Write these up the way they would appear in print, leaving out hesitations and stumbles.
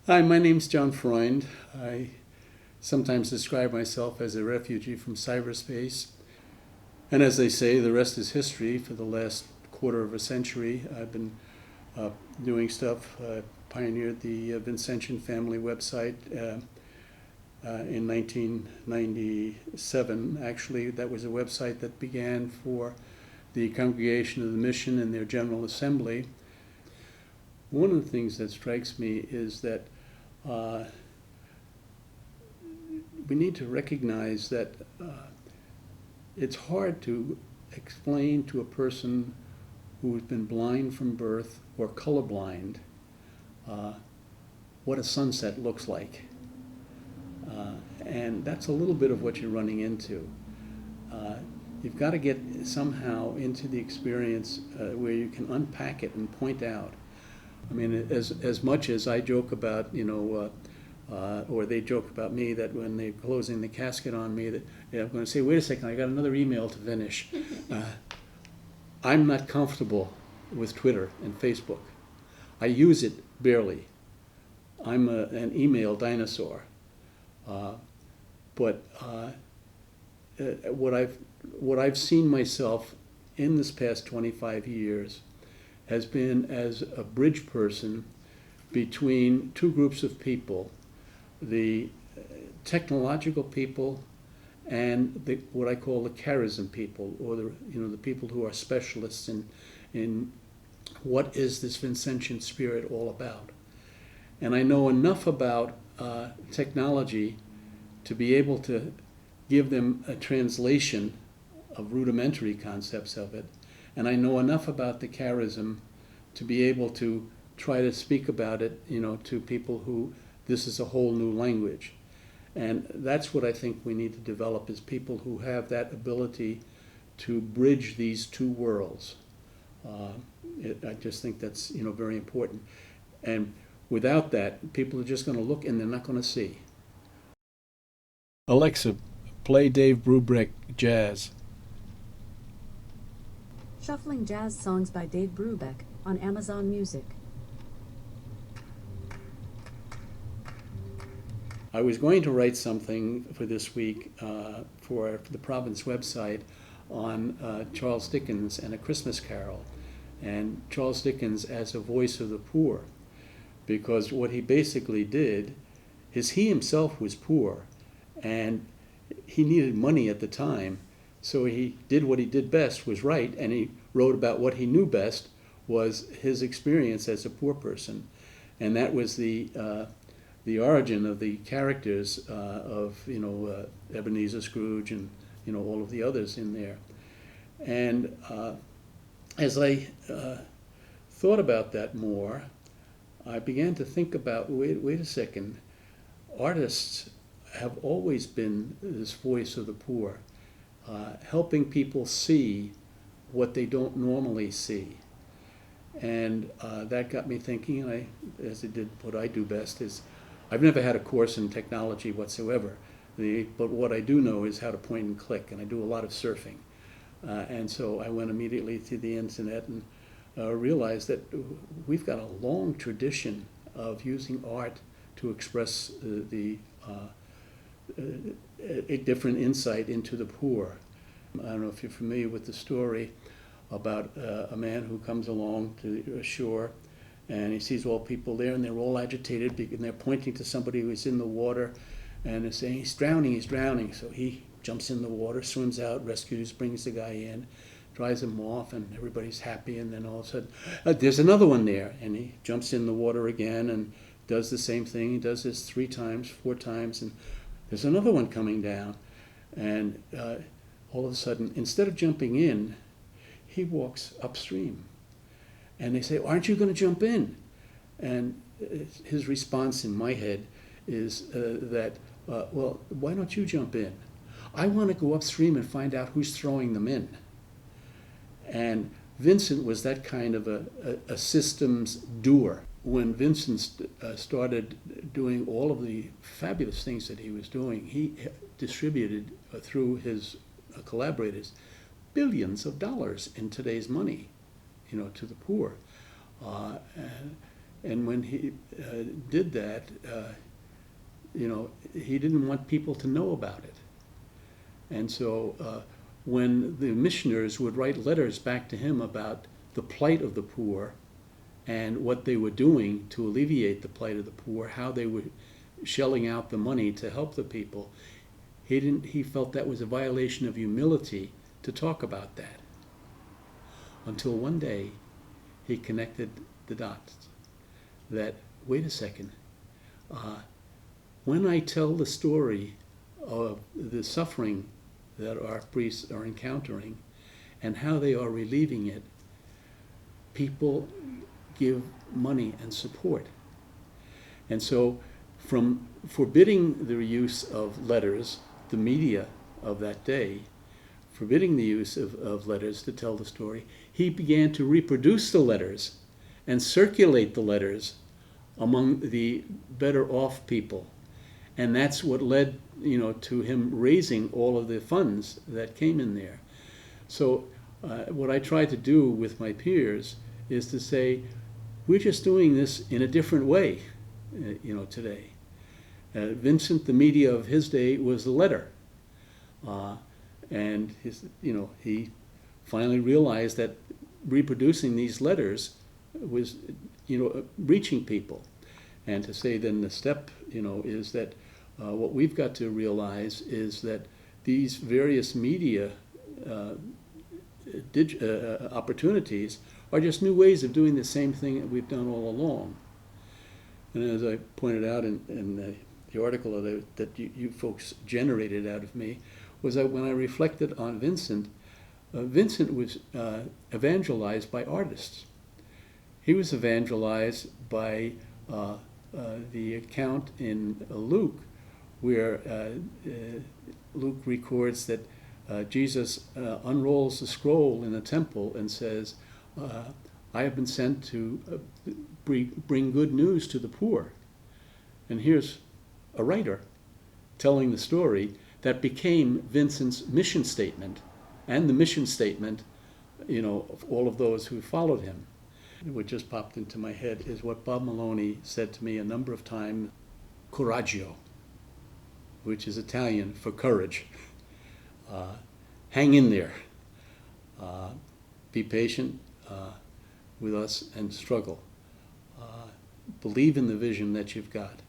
Hi, my name's John Freund. I sometimes describe myself as a refugee from cyberspace. And as they say, the rest is history. For the last quarter of a century, I've been uh, doing stuff. Pioneered the Vincentian family website in 1997. Actually, that was a website that began for the Congregation of the Mission and their General Assembly. One of the things that strikes me is that uh, we need to recognize that it's hard to explain to a person who's been blind from birth or colorblind uh, what a sunset looks like. And that's a little bit of what you're running into. Uh, you've got to get somehow into the experience where you can unpack it and point out. I mean, as much as I joke about, or they joke about me that when they're closing the casket on me, that I'm going to say, wait a second, I got another email to finish. I'm not comfortable with Twitter and Facebook. I use it barely. I'm an email dinosaur. But what I've seen myself in this past 25 years has been as a bridge person between two groups of people, the technological people and what I call the charism people, or the people who are specialists in what is this Vincentian spirit all about. And I know enough about technology to be able to give them a translation of rudimentary concepts of it. And I know enough about the charism to be able to try to speak about it, to people who this is a whole new language. And that's what I think we need to develop, is people who have that ability to bridge these two worlds. I just think that's very important. And without that, people are just going to look and they're not going to see. Alexa, play Dave Brubeck jazz. Shuffling jazz songs by Dave Brubeck on Amazon Music. I was going to write something for this week for the Province website on Charles Dickens and A Christmas Carol, and Charles Dickens as a voice of the poor, because what he basically did is he himself was poor, and he needed money at the time, so he did what he did best, was write, and he wrote about what he knew best was his experience as a poor person, and that was the origin of the characters of Ebenezer Scrooge and all of the others in there. And as I thought about that more, I began to think about, wait a second, artists have always been this voice of the poor, helping people see what they don't normally see. And that got me thinking, and as it did what I do best, is I've never had a course in technology whatsoever, but what I do know is how to point and click, and I do a lot of surfing. And so I went immediately to the internet and realized that we've got a long tradition of using art to express a different insight into the poor. I don't know if you're familiar with the story about a man who comes along to a shore, and he sees all people there, and they're all agitated, and they're pointing to somebody who's in the water, and they're saying, he's drowning, he's drowning. So he jumps in the water, swims out, rescues, brings the guy in, dries him off, and everybody's happy. And then all of a sudden, there's another one there, and he jumps in the water again and does the same thing. He does this 3 times, 4 times, and there's another one coming down. And all of a sudden, instead of jumping in, he walks upstream. And they say, aren't you going to jump in? And his response in my head is well, why don't you jump in? I want to go upstream and find out who's throwing them in. And Vincent was that kind of a systems doer. When Vincent started doing all of the fabulous things that he was doing, he distributed through his collaborators billions of dollars in today's money, to the poor. And when he did that, he didn't want people to know about it. And so when the missioners would write letters back to him about the plight of the poor and what they were doing to alleviate the plight of the poor, how they were shelling out the money to help the people, he felt that was a violation of humility to talk about that. Until one day he connected the dots that, wait a second, when I tell the story of the suffering that our priests are encountering and how they are relieving it, people give money and support. And so from forbidding the use of letters, the media of that day, forbidding the use of letters to tell the story, he began to reproduce the letters and circulate the letters among the better off people. And that's what led, to him raising all of the funds that came in there. So what I try to do with my peers is to say, we're just doing this in a different way, today. Vincent, the media of his day was the letter. And he finally realized that reproducing these letters was, reaching people. And to say then the step, is that what we've got to realize is that these various media opportunities are just new ways of doing the same thing that we've done all along. And as I pointed out in the article that you folks generated out of me, was that when I reflected on Vincent, Vincent was evangelized by artists. He was evangelized by the account in Luke, where Luke records that Jesus unrolls the scroll in the temple and says, I have been sent to bring good news to the poor. And here's a writer telling the story that became Vincent's mission statement and the mission statement, of all of those who followed him. What just popped into my head is what Bob Maloney said to me a number of times, coraggio, which is Italian for courage. Hang in there. Be patient with us and struggle. Believe in the vision that you've got.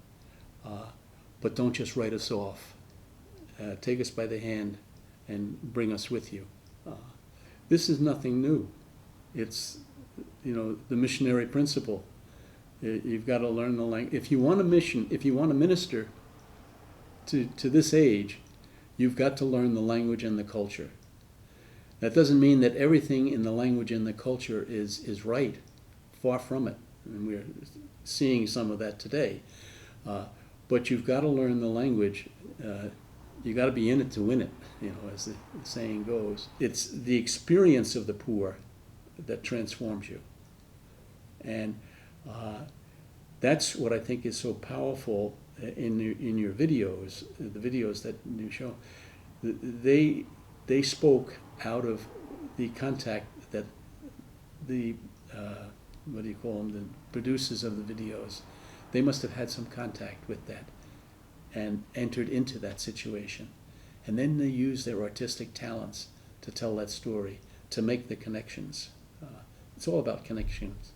But don't just write us off. Take us by the hand and bring us with you. This is nothing new. It's, the missionary principle. You've got to learn the language. If you want to minister to this age, you've got to learn the language and the culture. That doesn't mean that everything in the language and the culture is right. Far from it. And we're seeing some of that today. But you've got to learn the language. You've got to be in it to win it, as the saying goes. It's the experience of the poor that transforms you. And that's what I think is so powerful in your videos, the videos that you show. They spoke out of the contact that the, the producers of the videos, they must have had some contact with that and entered into that situation. And then they use their artistic talents to tell that story, to make the connections. It's all about connections.